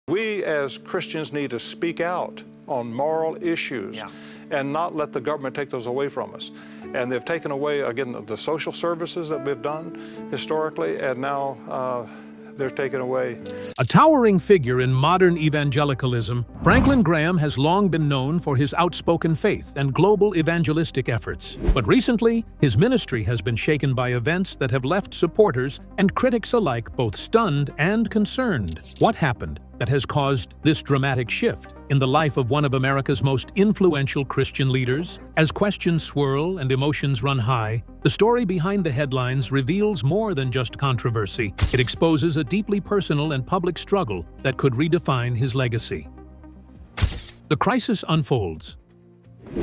We as Christians need to speak out on moral issues and not let the government take those away from us. And they've taken away, again, the social services that we've done historically, and now they're taken away. A towering figure in modern evangelicalism, Franklin Graham has long been known for his outspoken faith and global evangelistic efforts. But recently, his ministry has been shaken by events that have left supporters and critics alike both stunned and concerned. What happened that has caused this dramatic shift in the life of one of America's most influential Christian leaders? As questions swirl and emotions run high, the story behind the headlines reveals more than just controversy. It exposes a deeply personal and public struggle that could redefine his legacy. The crisis unfolds.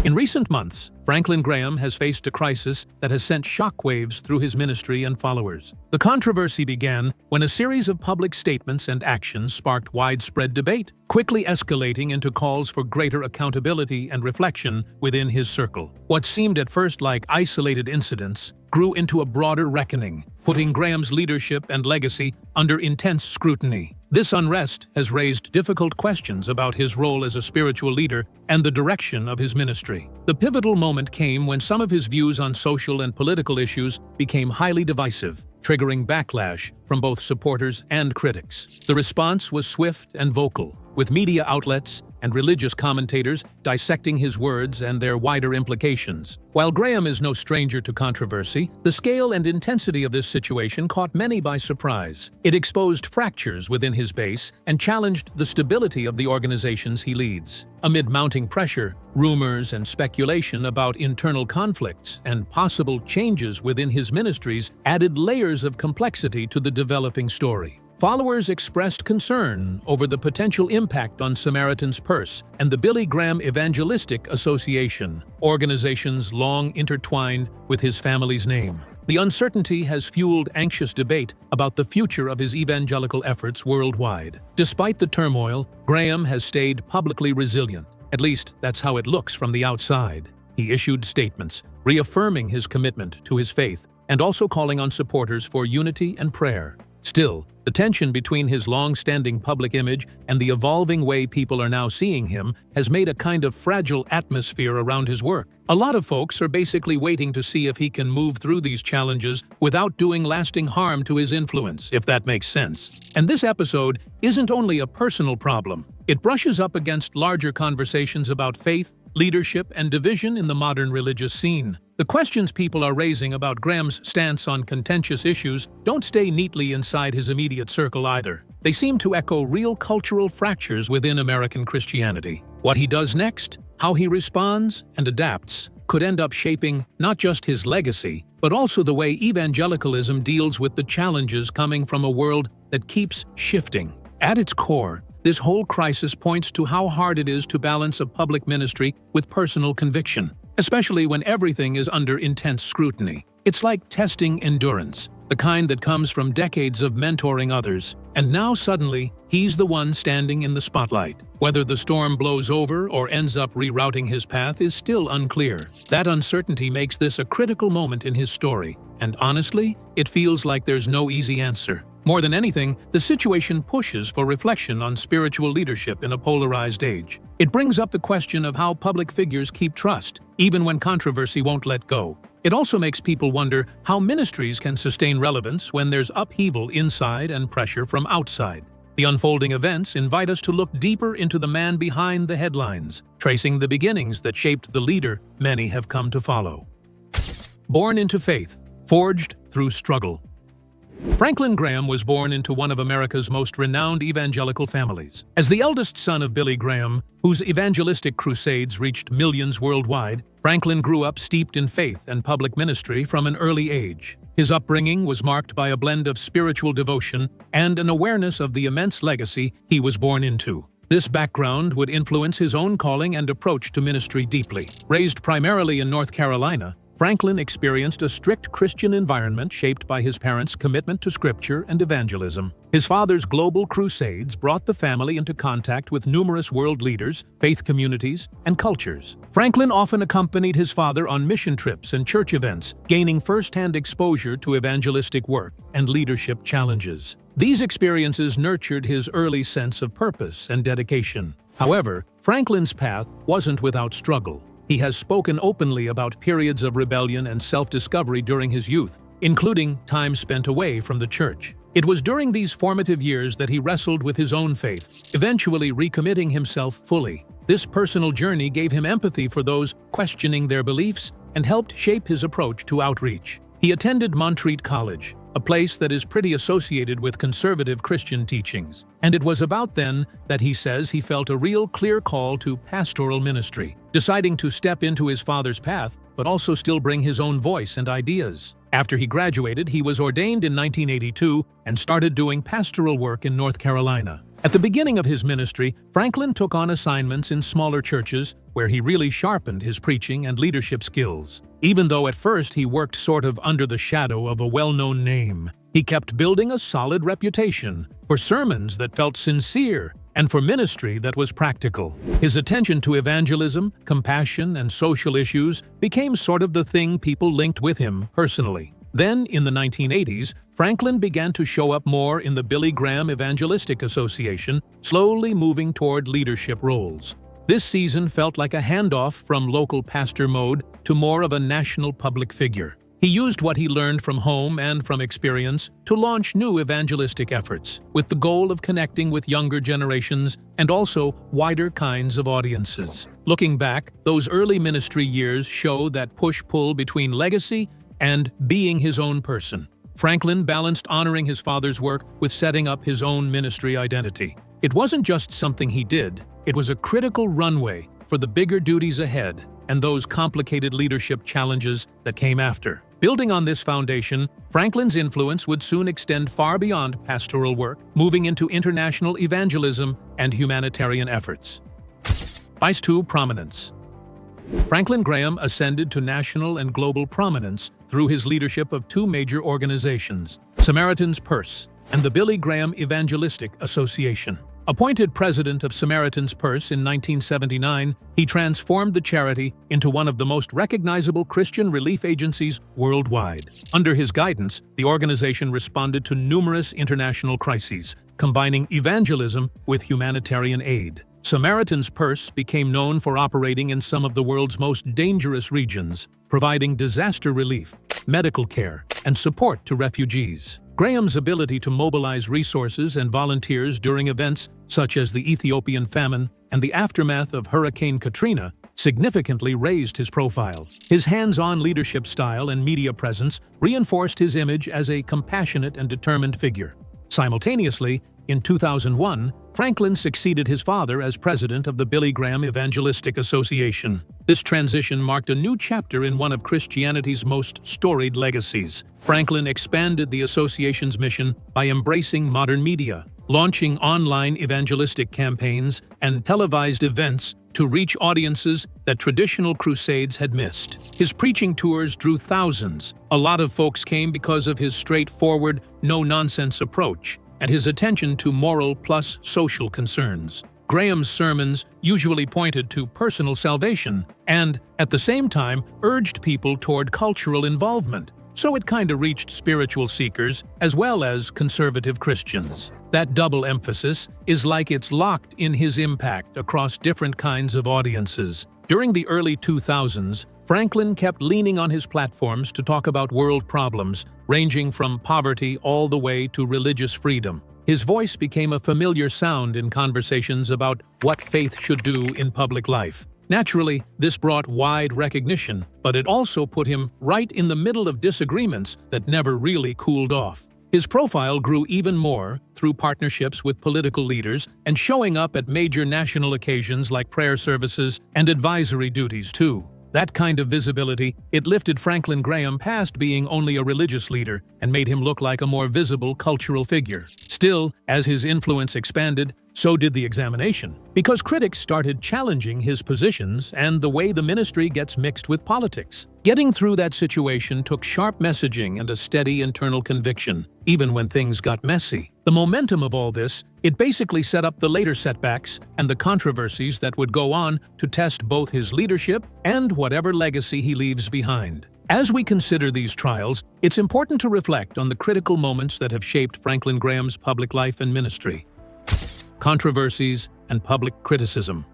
In recent months, Franklin Graham has faced a crisis that has sent shockwaves through his ministry and followers. The controversy began when a series of public statements and actions sparked widespread debate, quickly escalating into calls for greater accountability and reflection within his circle. What seemed at first like isolated incidents grew into a broader reckoning, putting Graham's leadership and legacy under intense scrutiny. This unrest has raised difficult questions about his role as a spiritual leader and the direction of his ministry. The pivotal moment came when some of his views on social and political issues became highly divisive, triggering backlash from both supporters and critics. The response was swift and vocal, with media outlets and religious commentators dissecting his words and their wider implications. While Graham is no stranger to controversy, the scale and intensity of this situation caught many by surprise. It exposed fractures within his base and challenged the stability of the organizations he leads. Amid mounting pressure, rumors and speculation about internal conflicts and possible changes within his ministries added layers of complexity to the developing story. Followers expressed concern over the potential impact on Samaritan's Purse and the Billy Graham Evangelistic Association, organizations long intertwined with his family's name. The uncertainty has fueled anxious debate about the future of his evangelical efforts worldwide. Despite the turmoil, Graham has stayed publicly resilient. At least, that's how it looks from the outside. He issued statements, reaffirming his commitment to his faith and also calling on supporters for unity and prayer. Still, the tension between his long-standing public image and the evolving way people are now seeing him has made a kind of fragile atmosphere around his work. A lot of folks are basically waiting to see if he can move through these challenges without doing lasting harm to his influence, if that makes sense. And this episode isn't only a personal problem. It brushes up against larger conversations about faith, leadership, and division in the modern religious scene. The questions people are raising about Graham's stance on contentious issues don't stay neatly inside his immediate circle either. They seem to echo real cultural fractures within American Christianity. What he does next, how he responds and adapts, could end up shaping not just his legacy, but also the way evangelicalism deals with the challenges coming from a world that keeps shifting. At its core, this whole crisis points to how hard it is to balance a public ministry with personal conviction, especially when everything is under intense scrutiny. It's like testing endurance, the kind that comes from decades of mentoring others, and now suddenly, he's the one standing in the spotlight. Whether the storm blows over or ends up rerouting his path is still unclear. That uncertainty makes this a critical moment in his story, and honestly, it feels like there's no easy answer. More than anything, the situation pushes for reflection on spiritual leadership in a polarized age. It brings up the question of how public figures keep trust, even when controversy won't let go. It also makes people wonder how ministries can sustain relevance when there's upheaval inside and pressure from outside. The unfolding events invite us to look deeper into the man behind the headlines, tracing the beginnings that shaped the leader many have come to follow. Born into faith, forged through struggle. Franklin Graham was born into one of America's most renowned evangelical families. As the eldest son of Billy Graham, whose evangelistic crusades reached millions worldwide, Franklin grew up steeped in faith and public ministry from an early age. His upbringing was marked by a blend of spiritual devotion and an awareness of the immense legacy he was born into. This background would influence his own calling and approach to ministry deeply. Raised primarily in North Carolina, Franklin experienced a strict Christian environment shaped by his parents' commitment to Scripture and evangelism. His father's global crusades brought the family into contact with numerous world leaders, faith communities, and cultures. Franklin often accompanied his father on mission trips and church events, gaining first-hand exposure to evangelistic work and leadership challenges. These experiences nurtured his early sense of purpose and dedication. However, Franklin's path wasn't without struggle. He has spoken openly about periods of rebellion and self-discovery during his youth, including time spent away from the church. It was during these formative years that he wrestled with his own faith, eventually recommitting himself fully. This personal journey gave him empathy for those questioning their beliefs and helped shape his approach to outreach. He attended Montreat College, a place that is pretty associated with conservative Christian teachings. And it was about then that he says he felt a real clear call to pastoral ministry, deciding to step into his father's path, but also still bring his own voice and ideas. After he graduated, he was ordained in 1982 and started doing pastoral work in North Carolina. At the beginning of his ministry, Franklin took on assignments in smaller churches where he really sharpened his preaching and leadership skills. Even though at first he worked sort of under the shadow of a well-known name, he kept building a solid reputation for sermons that felt sincere and for ministry that was practical. His attention to evangelism, compassion, and social issues became sort of the thing people linked with him personally. Then, in the 1980s, Franklin began to show up more in the Billy Graham Evangelistic Association, slowly moving toward leadership roles. This season felt like a handoff from local pastor mode to more of a national public figure. He used what he learned from home and from experience to launch new evangelistic efforts, with the goal of connecting with younger generations and also wider kinds of audiences. Looking back, those early ministry years show that push-pull between legacy and being his own person. Franklin balanced honoring his father's work with setting up his own ministry identity. It wasn't just something he did, it was a critical runway for the bigger duties ahead and those complicated leadership challenges that came after. Building on this foundation, Franklin's influence would soon extend far beyond pastoral work, moving into international evangelism and humanitarian efforts. Rise to prominence. Franklin Graham ascended to national and global prominence through his leadership of two major organizations, Samaritan's Purse and the Billy Graham Evangelistic Association. Appointed president of Samaritan's Purse in 1979, he transformed the charity into one of the most recognizable Christian relief agencies worldwide. Under his guidance, the organization responded to numerous international crises, combining evangelism with humanitarian aid. Samaritan's Purse became known for operating in some of the world's most dangerous regions, providing disaster relief, medical care, and support to refugees. Graham's ability to mobilize resources and volunteers during events such as the Ethiopian famine and the aftermath of Hurricane Katrina significantly raised his profile. His hands-on leadership style and media presence reinforced his image as a compassionate and determined figure. Simultaneously, in 2001, Franklin succeeded his father as president of the Billy Graham Evangelistic Association. This transition marked a new chapter in one of Christianity's most storied legacies. Franklin expanded the association's mission by embracing modern media, launching online evangelistic campaigns and televised events to reach audiences that traditional crusades had missed. His preaching tours drew thousands. A lot of folks came because of his straightforward, no-nonsense approach and his attention to moral plus social concerns. Graham's sermons usually pointed to personal salvation and, at the same time, urged people toward cultural involvement, so it kinda reached spiritual seekers as well as conservative Christians. That double emphasis is like it's locked in his impact across different kinds of audiences. During the early 2000s, Franklin kept leaning on his platforms to talk about world problems, ranging from poverty all the way to religious freedom. His voice became a familiar sound in conversations about what faith should do in public life. Naturally, this brought wide recognition, but it also put him right in the middle of disagreements that never really cooled off. His profile grew even more through partnerships with political leaders and showing up at major national occasions like prayer services and advisory duties too. That kind of visibility, it lifted Franklin Graham past being only a religious leader and made him look like a more visible cultural figure. Still, as his influence expanded, so did the examination, because critics started challenging his positions and the way the ministry gets mixed with politics. Getting through that situation took sharp messaging and a steady internal conviction, even when things got messy. The momentum of all this, it basically set up the later setbacks and the controversies that would go on to test both his leadership and whatever legacy he leaves behind. As we consider these trials, it's important to reflect on the critical moments that have shaped Franklin Graham's public life and ministry. Controversies and public criticism.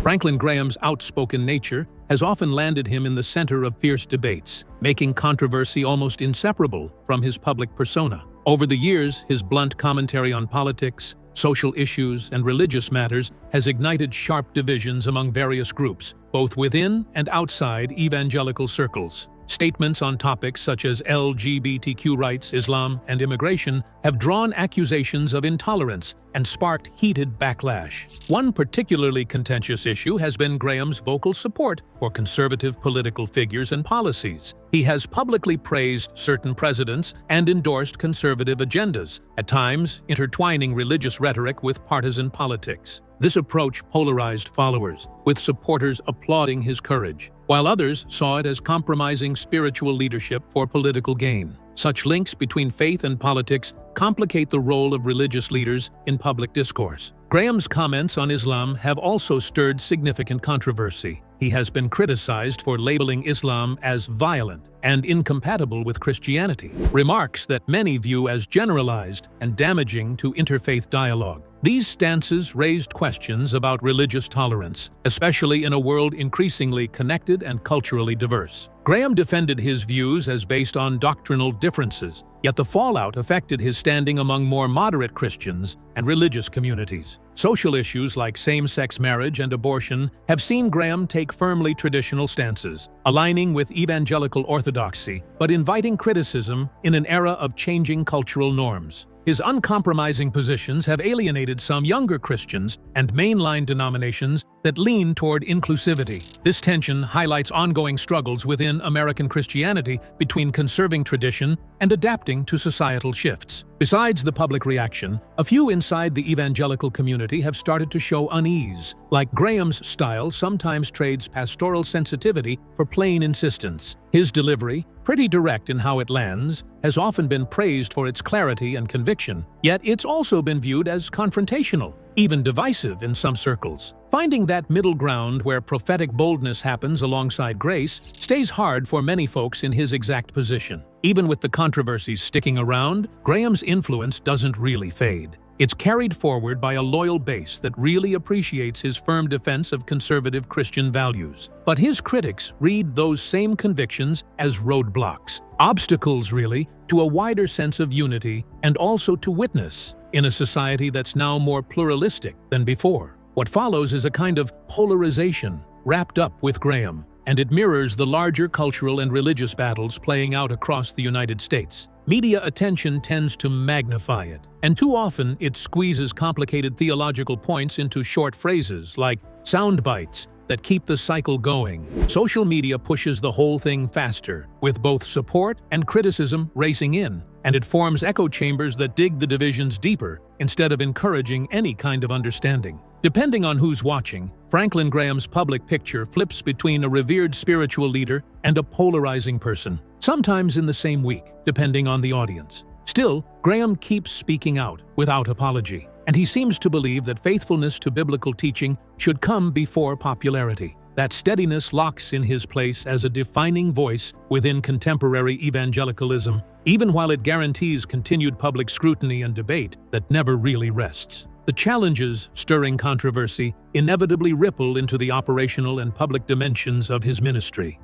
Franklin Graham's outspoken nature has often landed him in the center of fierce debates, making controversy almost inseparable from his public persona. Over the years, his blunt commentary on politics, social issues, and religious matters has ignited sharp divisions among various groups, both within and outside evangelical circles. Statements on topics such as LGBTQ rights, Islam, and immigration have drawn accusations of intolerance and sparked heated backlash. One particularly contentious issue has been Graham's vocal support for conservative political figures and policies. He has publicly praised certain presidents and endorsed conservative agendas, at times intertwining religious rhetoric with partisan politics. This approach polarized followers, with supporters applauding his courage, while others saw it as compromising spiritual leadership for political gain. Such links between faith and politics complicate the role of religious leaders in public discourse. Graham's comments on Islam have also stirred significant controversy. He has been criticized for labeling Islam as violent and incompatible with Christianity, remarks that many view as generalized and damaging to interfaith dialogue. These stances raised questions about religious tolerance, especially in a world increasingly connected and culturally diverse. Graham defended his views as based on doctrinal differences, yet the fallout affected his standing among more moderate Christians and religious communities. Social issues like same-sex marriage and abortion have seen Graham take firmly traditional stances, aligning with evangelical orthodoxy, but inviting criticism in an era of changing cultural norms. His uncompromising positions have alienated some younger Christians and mainline denominations that lean toward inclusivity. This tension highlights ongoing struggles within American Christianity between conserving tradition and adapting to societal shifts. Besides the public reaction, a few inside the evangelical community have started to show unease. Like Graham's style sometimes trades pastoral sensitivity for plain insistence. His delivery, pretty direct in how it lands, has often been praised for its clarity and conviction, yet it's also been viewed as confrontational, even divisive in some circles. Finding that middle ground where prophetic boldness happens alongside grace stays hard for many folks in his exact position. Even with the controversies sticking around, Graham's influence doesn't really fade. It's carried forward by a loyal base that really appreciates his firm defense of conservative Christian values. But his critics read those same convictions as roadblocks, obstacles really, to a wider sense of unity and also to witness in a society that's now more pluralistic than before. What follows is a kind of polarization wrapped up with Graham, and it mirrors the larger cultural and religious battles playing out across the United States. Media attention tends to magnify it, and too often it squeezes complicated theological points into short phrases like sound bites that keep the cycle going. Social media pushes the whole thing faster, with both support and criticism racing in, and it forms echo chambers that dig the divisions deeper instead of encouraging any kind of understanding. Depending on who's watching, Franklin Graham's public picture flips between a revered spiritual leader and a polarizing person, sometimes in the same week, depending on the audience. Still, Graham keeps speaking out without apology, and he seems to believe that faithfulness to biblical teaching should come before popularity. That steadiness locks in his place as a defining voice within contemporary evangelicalism, even while it guarantees continued public scrutiny and debate that never really rests. The challenges stirring controversy inevitably ripple into the operational and public dimensions of his ministry.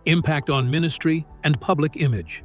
Impact on ministry and public image.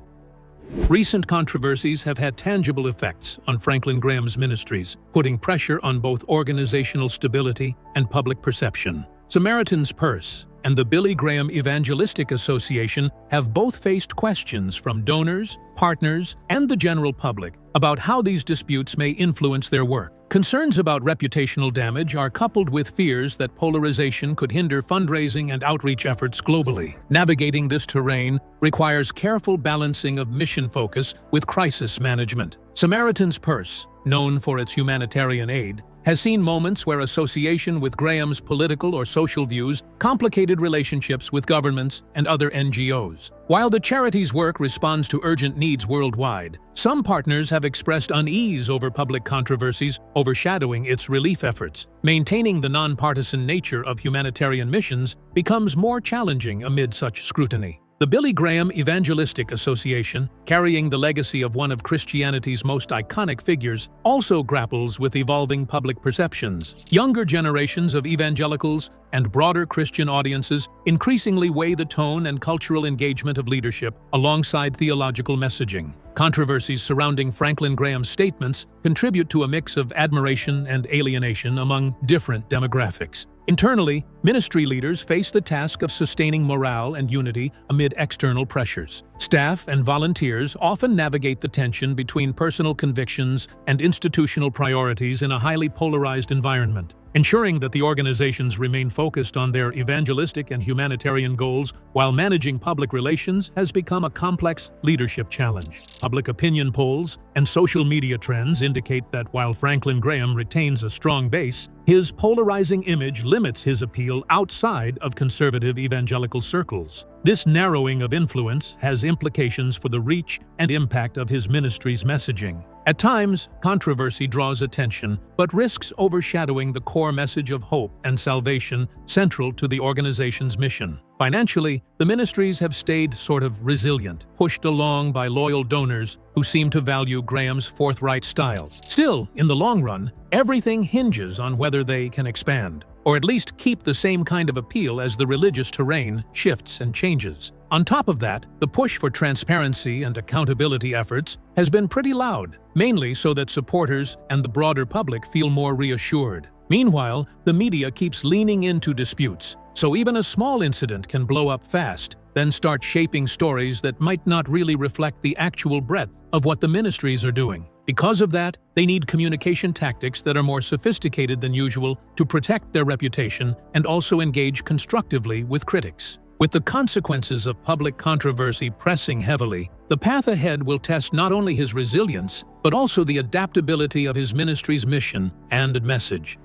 Recent controversies have had tangible effects on Franklin Graham's ministries, putting pressure on both organizational stability and public perception. Samaritan's Purse and the Billy Graham Evangelistic Association have both faced questions from donors, partners, and the general public about how these disputes may influence their work. Concerns about reputational damage are coupled with fears that polarization could hinder fundraising and outreach efforts globally. Navigating this terrain requires careful balancing of mission focus with crisis management. Samaritan's Purse, known for its humanitarian aid, has seen moments where association with Graham's political or social views complicated relationships with governments and other NGOs. While the charity's work responds to urgent needs worldwide, some partners have expressed unease over public controversies overshadowing its relief efforts. Maintaining the nonpartisan nature of humanitarian missions becomes more challenging amid such scrutiny. The Billy Graham Evangelistic Association, carrying the legacy of one of Christianity's most iconic figures, also grapples with evolving public perceptions. Younger generations of evangelicals and broader Christian audiences increasingly weigh the tone and cultural engagement of leadership alongside theological messaging. Controversies surrounding Franklin Graham's statements contribute to a mix of admiration and alienation among different demographics. Internally, ministry leaders face the task of sustaining morale and unity amid external pressures. Staff and volunteers often navigate the tension between personal convictions and institutional priorities in a highly polarized environment. Ensuring that the organizations remain focused on their evangelistic and humanitarian goals while managing public relations has become a complex leadership challenge. Public opinion polls and social media trends indicate that while Franklin Graham retains a strong base, his polarizing image limits his appeal outside of conservative evangelical circles. This narrowing of influence has implications for the reach and impact of his ministry's messaging. At times, controversy draws attention, but risks overshadowing the core message of hope and salvation central to the organization's mission. Financially, the ministries have stayed sort of resilient, pushed along by loyal donors who seem to value Graham's forthright style. Still, in the long run, everything hinges on whether they can expand, or at least keep the same kind of appeal as the religious terrain shifts and changes. On top of that, the push for transparency and accountability efforts has been pretty loud, mainly so that supporters and the broader public feel more reassured. Meanwhile, the media keeps leaning into disputes, so even a small incident can blow up fast, then start shaping stories that might not really reflect the actual breadth of what the ministries are doing. Because of that, they need communication tactics that are more sophisticated than usual to protect their reputation and also engage constructively with critics. With the consequences of public controversy pressing heavily, the path ahead will test not only his resilience, but also the adaptability of his ministry's mission and message.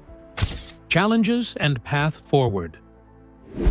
Challenges and path forward.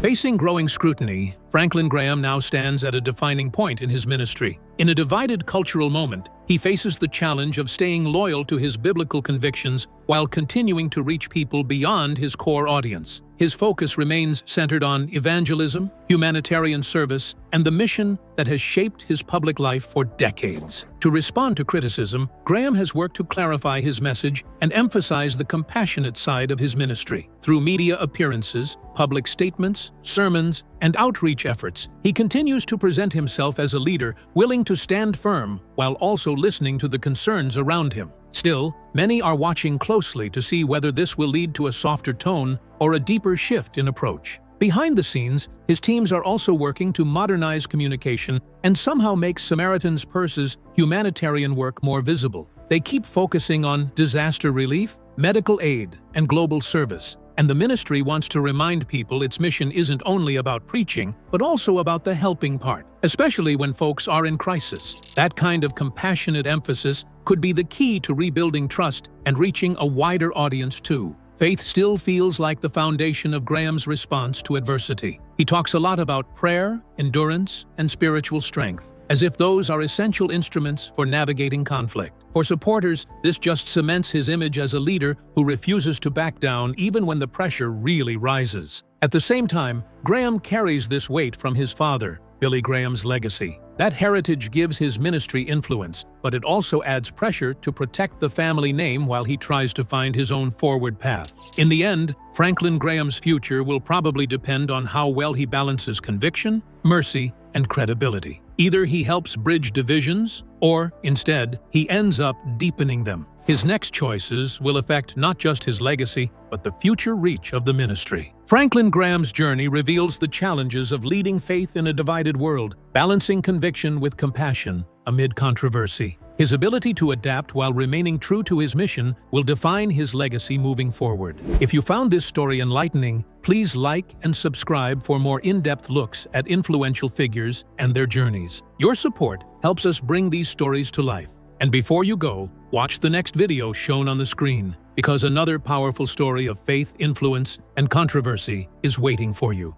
Facing growing scrutiny, Franklin Graham now stands at a defining point in his ministry. In a divided cultural moment, he faces the challenge of staying loyal to his biblical convictions while continuing to reach people beyond his core audience. His focus remains centered on evangelism, humanitarian service, and the mission that has shaped his public life for decades. To respond to criticism, Graham has worked to clarify his message and emphasize the compassionate side of his ministry. Through media appearances, public statements, sermons, and outreach efforts, he continues to present himself as a leader willing to stand firm while also listening to the concerns around him. Still, many are watching closely to see whether this will lead to a softer tone or a deeper shift in approach. Behind the scenes, his teams are also working to modernize communication and somehow make Samaritan's Purse's humanitarian work more visible. They keep focusing on disaster relief, medical aid, and global service. And the ministry wants to remind people its mission isn't only about preaching, but also about the helping part, especially when folks are in crisis. That kind of compassionate emphasis could be the key to rebuilding trust and reaching a wider audience too. Faith still feels like the foundation of Graham's response to adversity. He talks a lot about prayer, endurance, and spiritual strength, as if those are essential instruments for navigating conflict. For supporters, this just cements his image as a leader who refuses to back down even when the pressure really rises. At the same time, Graham carries this weight from his father, Billy Graham's legacy. That heritage gives his ministry influence, but it also adds pressure to protect the family name while he tries to find his own forward path. In the end, Franklin Graham's future will probably depend on how well he balances conviction, mercy, and credibility. Either he helps bridge divisions, or, instead, he ends up deepening them. His next choices will affect not just his legacy, but the future reach of the ministry. Franklin Graham's journey reveals the challenges of leading faith in a divided world, balancing conviction with compassion amid controversy. His ability to adapt while remaining true to his mission will define his legacy moving forward. If you found this story enlightening, please like and subscribe for more in-depth looks at influential figures and their journeys. Your support helps us bring these stories to life. And before you go, watch the next video shown on the screen, because another powerful story of faith, influence, and controversy is waiting for you.